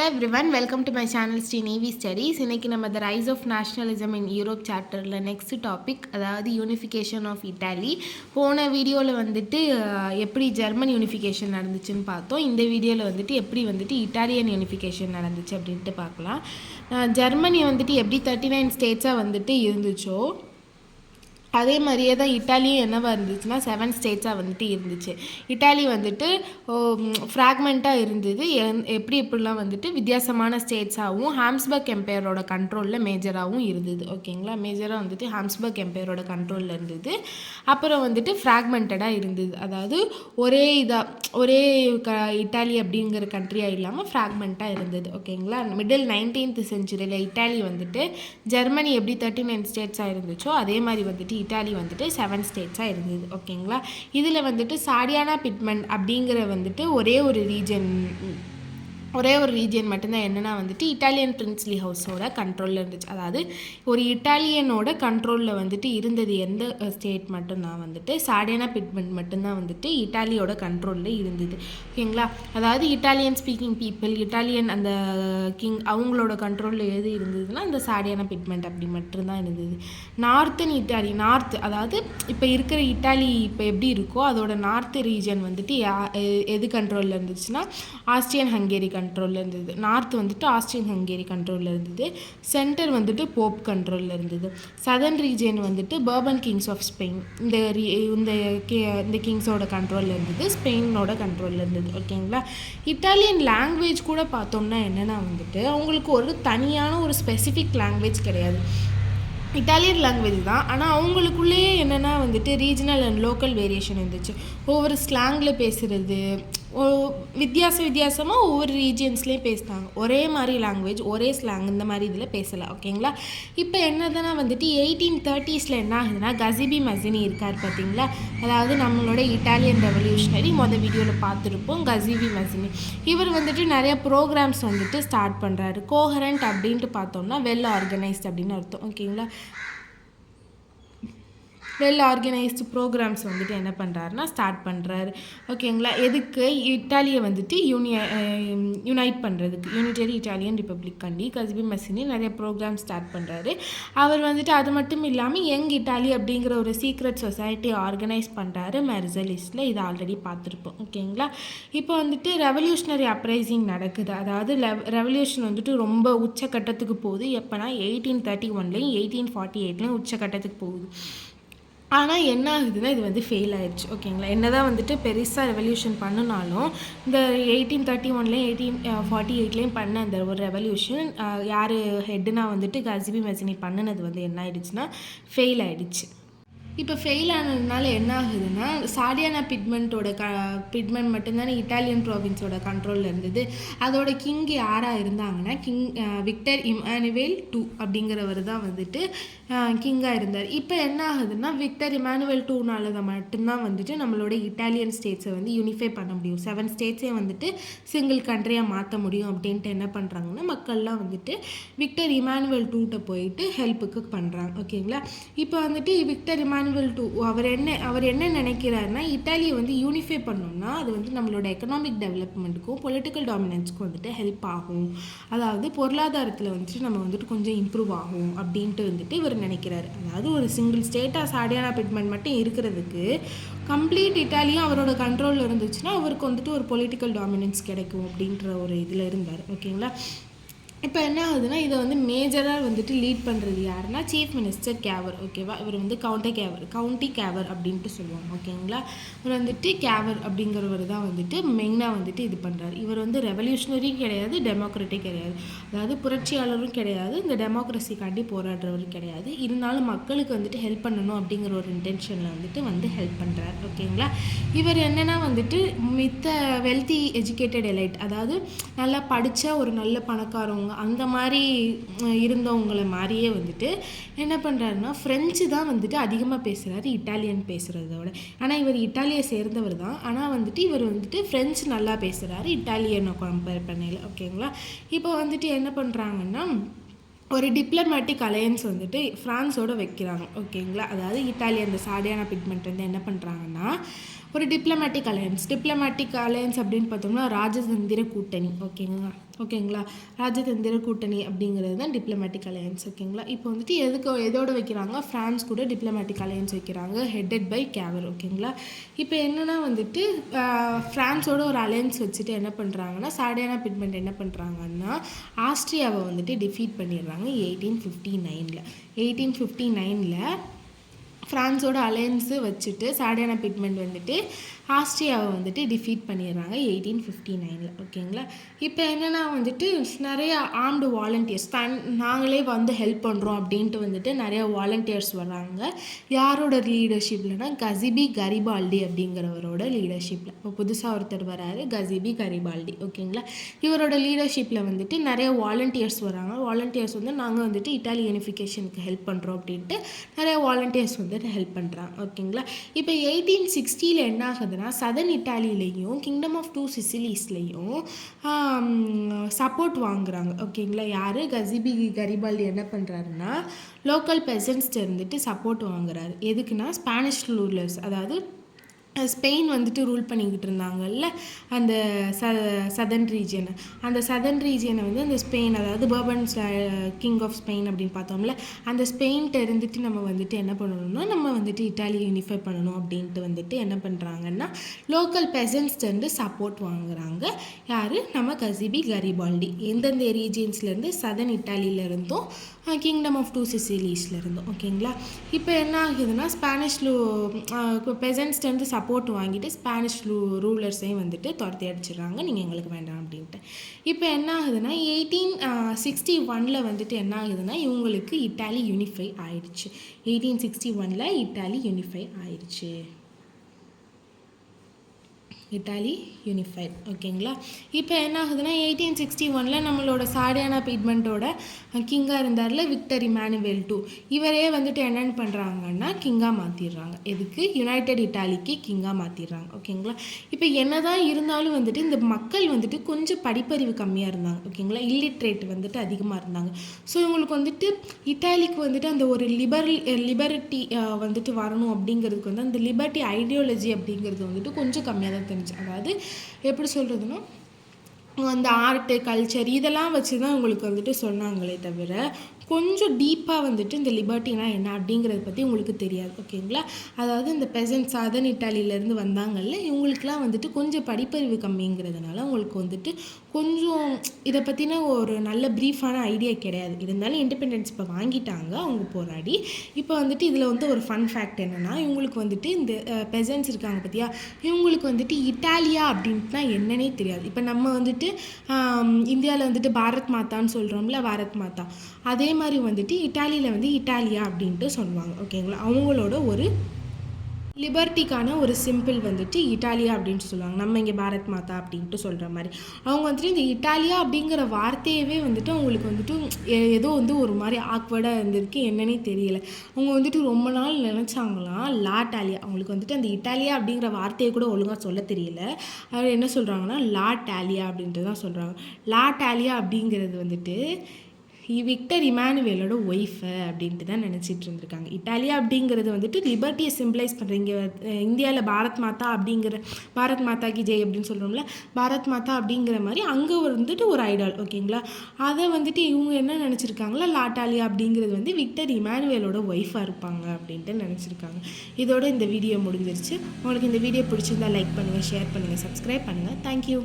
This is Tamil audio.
everyone, welcome to my channel Sri Navy Studies. இன்னைக்கு நம்ம the rise of nationalism in Europe chapterல next topic அதாவது unification of Italy. போன வீடியோவில் வந்துட்டு எப்படி ஜெர்மன் யூனிஃபிகேஷன் நடந்துச்சுன்னு பார்த்தோம். இந்த வீடியோவில் வந்துட்டு எப்படி வந்துட்டு இட்டாலியன் யூனிஃபிகேஷன் நடந்துச்சு அப்படின்ட்டு பார்க்கலாம். ஜெர்மனி வந்துட்டு எப்படி 39 ஸ்டேட்ஸாக வந்துட்டு இருந்துச்சோ அதே மாதிரியே தான் இட்டாலியும் என்னவா இருந்துச்சுன்னா 7 ஸ்டேட்ஸாக வந்துட்டு இருந்துச்சு. இட்டாலி வந்துட்டு ஃப்ராக்மெண்ட்டாக இருந்தது. எப்படிலாம் வந்துட்டு வித்தியாசமான ஸ்டேட்ஸாகவும் ஹாம்ஸ்பர்க் எம்பையரோட கண்ட்ரோலில் மேஜராகவும் இருந்தது. ஓகேங்களா, மேஜராக வந்துட்டு ஹாம்ஸ்பர்க் எம்பையரோட கண்ட்ரோலில் இருந்தது. அப்புறம் வந்துட்டு ஃப்ராக்மெண்டடாக இருந்தது. அதாவது ஒரே இட்டாலி அப்படிங்கிற கண்ட்ரியாக இல்லாமல் ஃப்ராக்மெண்ட்டாக இருந்தது. ஓகேங்களா, மிடில் 19th செஞ்சுரியில் இட்டாலி வந்துட்டு ஜெர்மனி எப்படி 39 ஸ்டேட்ஸாக இருந்துச்சோ அதே மாதிரி வந்துட்டு இட்டாலி வந்துட்டு 7 ஸ்டேட்ஸாக இருந்தது. ஓகேங்களா, இதில் வந்துட்டு சாடியானா பிட்மண்ட் அப்படிங்கிற வந்துட்டு ஒரே ஒரு ரீஜன் மட்டும்தான் என்னென்னா வந்துட்டு இட்டாலியன் பிரின்ஸ்லி ஹவுஸோட கண்ட்ரோலில் இருந்துச்சு. அதாவது ஒரு இட்டாலியனோட கண்ட்ரோலில் வந்துட்டு இருந்தது எந்த ஸ்டேட் மட்டும்தான் வந்துட்டு சாடியானா பிட்மண்ட் மட்டும்தான் வந்துட்டு இட்டாலியோட கண்ட்ரோலில் இருந்தது. ஓகேங்களா, அதாவது இட்டாலியன் ஸ்பீக்கிங் பீப்புள், இட்டாலியன் அந்த கிங் அவங்களோட கண்ட்ரோலில் எது இருந்ததுன்னா அந்த சாடியானா பிட்மண்ட் அப்படி மட்டும்தான் இருந்தது. நார்த்தன் இட்டாலி, அதாவது இப்போ இருக்கிற இட்டாலி இப்போ எப்படி இருக்கோ அதோட நார்த் ரீஜன் வந்துட்டு எது கண்ட்ரோலில் இருந்துச்சுன்னா ஆஸ்ட்ரியன் ஹங்கேரி கண்ட்ரோலில் இருந்தது. நார்த் வந்துட்டு ஆஸ்ட்ரியன் ஹங்கேரி கண்ட்ரோலில் இருந்தது. சென்டர் வந்துட்டு போப் கண்ட்ரோலில் இருந்தது. சதர்ன் ரீஜன் வந்துட்டு பர்பன் கிங்ஸ் ஆஃப் ஸ்பெயின் இந்த கிங்ஸோட கண்ட்ரோலில் இருந்தது. ஸ்பெயினோட கண்ட்ரோலில் இருந்தது. ஓகேங்களா, இட்டாலியன் லாங்குவேஜ் கூட பார்த்தோம்னா என்னென்னா வந்துட்டு அவங்களுக்கு ஒரு தனியான ஒரு ஸ்பெசிஃபிக் லாங்குவேஜ் கிடையாது. இட்டாலியன் லாங்குவேஜ் தான், ஆனால் அவங்களுக்குள்ளேயே என்னென்னா வந்துட்டு ரீஜனல் அண்ட் லோக்கல் வேரியேஷன் இருந்துச்சு. ஒவ்வொரு ஸ்லாங்கில் பேசுகிறது வித்தியாசமாக ஒவ்வொரு ரீஜியன்ஸ்லேயும் பேசினாங்க. ஒரே மாதிரி லாங்குவேஜ், ஒரே ஸ்லாங் இந்த மாதிரி இதில் பேசலை. ஓகேங்களா, இப்போ என்னதுன்னா வந்துட்டு 1830s என்ன ஆகுதுன்னா கசிபி மசினி இருக்கார் பார்த்தீங்களா, அதாவது நம்மளோட இட்டாலியன் ரெவல்யூஷனரி வீடியோவில் பார்த்துருப்போம். கசிபி மசினி இவர் வந்துட்டு நிறைய ப்ரோக்ராம்ஸ் வந்துட்டு ஸ்டார்ட் பண்ணுறாரு. கோஹரண்ட் அப்படின்ட்டு பார்த்தோம்னா வெல் ஆர்கனைஸ்ட் அப்படின்னு அர்த்தம். ஓகேங்களா, வெல் ஆர்கனைஸ்டு ப்ரோக்ராம்ஸ் வந்துட்டு என்ன பண்ணுறாருன்னா ஸ்டார்ட் பண்ணுறாரு. ஓகேங்களா, எதுக்கு இட்டாலியை வந்துட்டு யுனைட் பண்ணுறதுக்கு, யூனிட்டரி இட்டாலியன் ரிப்பப்ளிக் கண்டி கசிபி மசினி நிறைய ப்ரோக்ராம் ஸ்டார்ட் பண்ணுறாரு. அவர் வந்துட்டு அது மட்டும் இல்லாமல் யங் இட்டாலி அப்படிங்கிற ஒரு சீக்ரெட் சொசைட்டி ஆர்கனைஸ் பண்ணுறாரு மெர்சலிஸில். இது ஆல்ரெடி பார்த்துருப்போம். ஓகேங்களா, இப்போ வந்துட்டு ரெவல்யூஷனரி அப்ரைசிங் நடக்குது. அதாவது ரெவல்யூஷன் வந்துட்டு ரொம்ப உச்சக்கட்டத்துக்கு போகுது. எப்போனா 1831லையும் 1848லையும் உச்சக்கட்டத்துக்கு போகுது. ஆனால் என்ன ஆகுதுன்னா இது வந்து ஃபெயில் ஆயிடுச்சு. ஓகேங்களா, என்ன தான் வந்துட்டு பெருசாக ரெவல்யூஷன் பண்ணினாலும் இந்த 1831லையும் 1848லையும் பண்ண அந்த ஒரு ரெவல்யூஷன் யார் ஹெட்டுனா வந்துட்டு கசிபி மசினி பண்ணினது வந்து என்ன ஆயிடுச்சுன்னா ஃபெயில் ஆயிடுச்சு. இப்போ ஃபெயில் ஆனதுனால என்ன ஆகுதுன்னா சாடியானா பிட்மண்ட் மட்டும்தானே இட்டாலியன் ப்ராவின்ஸோட கண்ட்ரோலில் இருந்தது. அதோட கிங் யாராக இருந்தாங்கன்னா விக்டர் இமானுவேல் II அப்படிங்கிறவர் தான் வந்துட்டு கிங்காக இருந்தார். இப்போ என்ன ஆகுதுன்னா விக்டர் இமானுவேல் IIனால தான் மட்டும்தான் வந்துட்டு நம்மளோட இட்டாலியன் ஸ்டேட்ஸை வந்து யூனிஃபை பண்ண முடியும். 7 ஸ்டேட்ஸே வந்துட்டு சிங்கிள் கண்ட்ரியாக மாற்ற முடியும் அப்படின்ட்டு என்ன பண்ணுறாங்கன்னா மக்கள்லாம் வந்துட்டு விக்டர் இமானுவேல் IIட்ட போயிட்டு ஹெல்ப்புக்கு பண்ணுறாங்க. ஓகேங்களா, இப்போ வந்துட்டு விக்டர் இமானுவேல் II அவர் என்ன நினைக்கிறாருன்னா இட்டாலியை வந்து யூனிஃபை பண்ணோம்னா அது வந்து நம்மளோட எக்கனாமிக் டெவலப்மெண்ட்டுக்கும் பொலிட்டிக்கல் டாமினன்ஸ்க்கும் வந்துட்டு ஹெல்ப் ஆகும். அதாவது பொருளாதாரத்தில் வந்துட்டு நம்ம வந்துட்டு கொஞ்சம் இம்ப்ரூவ் ஆகும் அப்படின்ட்டு வந்துட்டு இவர் நினைக்கிறாரு. அதாவது ஒரு சிங்கிள் ஸ்டேட்டாக சாடியானா பிட்மண்ட் மட்டும் இருக்கிறதுக்கு கம்ப்ளீட் இட்டாலியும் அவரோட கண்ட்ரோலில் இருந்துச்சுன்னா அவருக்கு வந்துட்டு ஒரு பொலிட்டிக்கல் டாமினன்ஸ் கிடைக்கும் அப்படின்ற ஒரு இதில் இருந்தார். ஓகேங்களா, இப்போ என்ன ஆகுதுன்னா இதை வந்து மேஜராக வந்துட்டு லீட் பண்ணுறது யாருன்னா சீஃப் மினிஸ்டர் கேவர். ஓகேவா, இவர் வந்து கவுண்டி கேவர் அப்படின்ட்டு சொல்லுவாங்க. ஓகேங்களா, இவர் வந்துட்டு கேவர் அப்படிங்கிறவர் தான் வந்துட்டு மெயினாக வந்துட்டு இது பண்ணுறாரு. இவர் வந்து ரெவல்யூஷனரியும் கிடையாது, டெமோக்ராட்டிக் கிடையாது, அதாவது புரட்சியாளரும் கிடையாது, இந்த டெமோக்ரஸிக்காண்டி போராடுறவரும் கிடையாது. இருந்தாலும் மக்களுக்கு வந்துட்டு ஹெல்ப் பண்ணணும் அப்படிங்கிற ஒரு இன்டென்ஷனில் வந்துட்டு ஹெல்ப் பண்ணுறாரு. ஓகேங்களா, இவர் என்னென்னா வந்துட்டு மித்த வெல்த்தி எஜுகேட்டட் எலைட், அதாவது நல்லா படித்த ஒரு நல்ல பணக்காரவங்க அந்த மாதிரி இருந்தவங்களை மாதிரியே வந்துட்டு என்ன பண்ணுறாருன்னா ஃப்ரெஞ்சு தான் வந்துட்டு அதிகமாக பேசுகிறாரு இட்டாலியன் பேசுகிறதோட. ஆனால் இவர் இட்டாலியை சேர்ந்தவர் தான், ஆனால் வந்துட்டு இவர் வந்துட்டு ஃப்ரெஞ்சு நல்லா பேசுகிறாரு இட்டாலியனை கம்பேர் பண்ணல. ஓகேங்களா, இப்போ வந்துட்டு என்ன பண்ணுறாங்கன்னா ஒரு டிப்ளமேட்டிக் அலையன்ஸ் வந்துட்டு ஃப்ரான்ஸோடு வைக்கிறாங்க. ஓகேங்களா, அதாவது இட்டாலி அந்த சாடியானா பிட்மண்ட் வந்து என்ன பண்ணுறாங்கன்னா ஒரு டிப்ளமேட்டிக் அலையன்ஸ் அப்படின்னு பார்த்தோம்னா ராஜதந்திர கூட்டணி. ஓகேங்களா, ராஜதந்திர கூட்டணி அப்படிங்கிறது தான் டிப்ளமேட்டிக் அலையன்ஸ். ஓகேங்களா, இப்போ வந்துட்டு எதோட வைக்கிறாங்க, ஃப்ரான்ஸ் கூட டிப்ளமேட்டிக் அலையன்ஸ் வைக்கிறாங்க, ஹெட்டட் பை கேவர். ஓகேங்களா, இப்போ என்னென்னா வந்துட்டு ஃப்ரான்ஸோட ஒரு அலையன்ஸ் வச்சுட்டு என்ன பண்ணுறாங்கன்னா, சாடியானா பிட்மெண்ட் என்ன பண்ணுறாங்கன்னா ஆஸ்ட்ரியாவை வந்துட்டு டிஃபீட் பண்ணிடுறாங்க 1859. ஃப்ரான்ஸோட அலையன்ஸு வச்சுட்டு சாடியானா பிட்மெண்ட் வந்துட்டு ஆஸ்ட்ரியாவை வந்துட்டு டிஃபீட் பண்ணிடுறாங்க 1859. ஓகேங்களா, இப்போ என்னென்னா வந்துட்டு நிறைய ஆர்ம்டு வாலண்டியர்ஸ் நாங்களே வந்து ஹெல்ப் பண்ணுறோம் அப்படின்ட்டு வந்துட்டு நிறைய வாலண்டியர்ஸ் வர்றாங்க. யாரோட லீடர்ஷிப்லனா கசிபி கரிபால்டி அப்படிங்கிறவரோட லீடர்ஷிப்பில். இப்போ புதுசாக ஒருத்தர் வராரு, கசிபி கரிபால்டி. ஓகேங்களா, இவரோட லீடர்ஷிப்பில் வந்துட்டு நிறைய வாலண்டியர்ஸ் வராங்க. வாலண்டியர்ஸ் வந்து நாங்கள் வந்துட்டு இட்டாலி யூனிஃபிகேஷனுக்கு ஹெல்ப் பண்ணுறோம் அப்படின்ட்டு நிறைய வாலண்டியர்ஸ் வந்துட்டு ஹெல்ப் பண்ணுறாங்க. ஓகேங்களா, இப்போ 1860 என்ன ஆகுதுன்னா சதர்ன் இட்டாலியிலையும் கிங்டம் ஆஃப் 2 சிசிலிஸ்லையும் சப்போர்ட் வாங்குறாங்க. ஓகேங்களா, யார் கசிபி கரிபால்டி என்ன பண்ணுறாருன்னா லோக்கல் பெசன்ஸ்ட்டு இருந்துட்டு சப்போர்ட் வாங்குறாரு. எதுக்குன்னா ஸ்பானிஷ் ரூலர்ஸ், அதாவது ஸ்பெயின் வந்துட்டு ரூல் பண்ணிக்கிட்டு இருந்தாங்கல்ல அந்த சதர்ன் ரீஜியனை, அந்த சதர்ன் ரீஜியனை வந்து அந்த ஸ்பெயின், அதாவது பர்பன் கிங் ஆஃப் ஸ்பெயின் அப்படின்னு பார்த்தோம்ல, அந்த ஸ்பெயின்கிட்ட இருந்துட்டு நம்ம வந்துட்டு என்ன பண்ணணும்னா நம்ம வந்துட்டு இட்டாலியை யூனிஃபை பண்ணணும் அப்படின்ட்டு வந்துட்டு என்ன பண்ணுறாங்கன்னா லோக்கல் பெசன்ஸ்லேருந்து சப்போர்ட் வாங்குறாங்க. யார், நம்ம கசிபி கரிபால்டி. எந்தெந்த ரீஜியன்ஸ்லேருந்து, சதர்ன் இட்டாலியிலேருந்தும் கிங்டம் ஆஃப் 2 சிசிலிஸ்லேருந்தும். ஓகேங்களா, இப்போ என்ன ஆகுதுன்னா ஸ்பானிஷ் பெசன்ஸ்லேருந்து சப்போர்ட் வாங்கிட்டு ஸ்பானிஷ் ரூலர்ஸையும் வந்துட்டு துரத்தி அடிச்சிடுறாங்க, நீங்கள் எங்களுக்கு வேண்டாம் அப்படின்ட்டு. இப்போ என்ன ஆகுதுன்னா 1861 வந்துட்டு என்ன ஆகுதுன்னா இவங்களுக்கு இட்டாலி யூனிஃபை ஆயிடுச்சு. 1861 இட்டாலி யூனிஃபை ஆயிடுச்சு, இட்டாலி யூனிஃபைட். ஓகேங்களா, இப்போ என்ன ஆகுதுன்னா 1861 நம்மளோட சாடியானா பிட்மெண்ட்டோட கிங்காக இருந்தார்ல விக்டர் இமானுவேல் II, இவரே வந்துட்டு என்னென்னு பண்ணுறாங்கன்னா கிங்காக மாற்றிடுறாங்க. எதுக்கு, யுனைடெட் இட்டாலிக்கு கிங்காக மாற்றிடுறாங்க. ஓகேங்களா, இப்போ என்ன தான் இருந்தாலும் வந்துட்டு இந்த மக்கள் வந்துட்டு கொஞ்சம் படிப்பறிவு கம்மியாக இருந்தாங்க. ஓகேங்களா, இல்லிட்ரேட் வந்துட்டு அதிகமாக இருந்தாங்க. ஸோ இவங்களுக்கு வந்துட்டு இட்டாலிக்கு வந்துட்டு அந்த ஒரு லிபர்ட்டி வந்துட்டு வரணும் அப்படிங்கிறதுக்கு வந்து அந்த லிபர்ட்டி ஐடியாலஜி அப்படிங்கிறது வந்துட்டு கொஞ்சம் கம்மியாக தான் தெரிஞ்சு. அதாவது எப்படி சொல்கிறதுன்னா அந்த ஆர்ட்டு கல்ச்சர் இதெல்லாம் வச்சு தான் உங்களுக்கு வந்துட்டு சொன்னாங்களே தவிர கொஞ்சம் டீப்பாக வந்துட்டு இந்த லிபர்ட்டினா என்ன அப்படிங்கிறத பற்றி உங்களுக்கு தெரியாது. ஓகேங்களா, அதாவது இந்த பெசன்ட் சதர்ன் இட்டாலியிலேருந்து வந்தாங்கல்ல இவங்களுக்குலாம் வந்துட்டு கொஞ்சம் படிப்பறிவு கம்மிங்கிறதுனால உங்களுக்கு வந்துட்டு கொஞ்சம் இதை பற்றின ஒரு நல்ல ப்ரீஃபான ஐடியா கிடையாது. இருந்தாலும் இண்டிபெண்டன்ஸ் இப்போ வாங்கிட்டாங்க அவங்க போராடி. இப்போ வந்துட்டு இதில் வந்து ஒரு ஃபன் ஃபேக்ட் என்னென்னா இவங்களுக்கு வந்துட்டு இந்த பெசன்ட்ஸ் இருக்காங்க பார்த்தியா, இவங்களுக்கு வந்துட்டு இட்டாலியா அப்படின்ட்டுனா என்னன்னே தெரியாது. இப்போ நம்ம வந்துட்டு இந்தியாவில் வந்துட்டு பாரத் மாதான்னு சொல்கிறோம்ல, பாரத் மாதா, அதே மாதிரி வந்துட்டு இட்டாலியில் வந்து இட்டாலியா அப்படின்ட்டு சொல்லுவாங்க. ஓகேங்களா, அவங்களோட ஒரு லிபர்ட்டிக்கான ஒரு சிம்பிள் வந்துட்டு இட்டாலியா அப்படின்ட்டு சொல்லுவாங்க. நம்ம இங்கே பாரத் மாதா அப்படின்ட்டு சொல்கிற மாதிரி அவங்க வந்துட்டு இந்த இட்டாலியா அப்படிங்கிற வார்த்தையவே வந்துட்டு அவங்களுக்கு வந்துட்டு ஏதோ வந்து ஒரு மாதிரி ஆக்வர்டாக இருந்திருக்கு, என்னன்னே தெரியல. அவங்க வந்துட்டு ரொம்ப நாள் நினச்சாங்களாம் லாட்டாலியா, அவங்களுக்கு வந்துட்டு அந்த இட்டாலியா அப்படிங்கிற வார்த்தையை கூட ஒழுங்காக சொல்ல தெரியல. அவர் என்ன சொல்கிறாங்கன்னா லாட்டாலியா அப்படின்ட்டு தான் சொல்கிறாங்க. லாட்டாலியா அப்படிங்கிறது வந்துட்டு விக்டர் இமானுவேலோட ஒய்ஃபு அப்படின்ட்டு தான் நினச்சிட்டு இருந்திருக்காங்க. இட்டாலியா அப்படிங்கிறது வந்துட்டு லிபர்ட்டியை சிம்பிளைஸ் பண்ணுறீங்க. இந்தியாவில் பாரத் மாதா அப்படிங்கிற பாரத் மாதா கி ஜெய் அப்படின்னு சொல்கிறோம்ல, பாரத் மாதா அப்படிங்கிற மாதிரி அங்கே வந்துட்டு ஒரு ஐடால். ஓகேங்களா, அதை வந்துட்டு இவங்க என்ன நினச்சிருக்காங்களா லாட்டாலியா அப்படிங்கிறது வந்து விக்டர் இமானுவேலோட ஒய்ஃபாக இருப்பாங்க அப்படின்ட்டு நினச்சிருக்காங்க. இதோட இந்த வீடியோ முடிஞ்சிருச்சு. உங்களுக்கு இந்த வீடியோ பிடிச்சிருந்தா லைக் பண்ணுங்கள், ஷேர் பண்ணுங்கள், சப்ஸ்கிரைப் பண்ணுங்கள். தேங்க்யூ.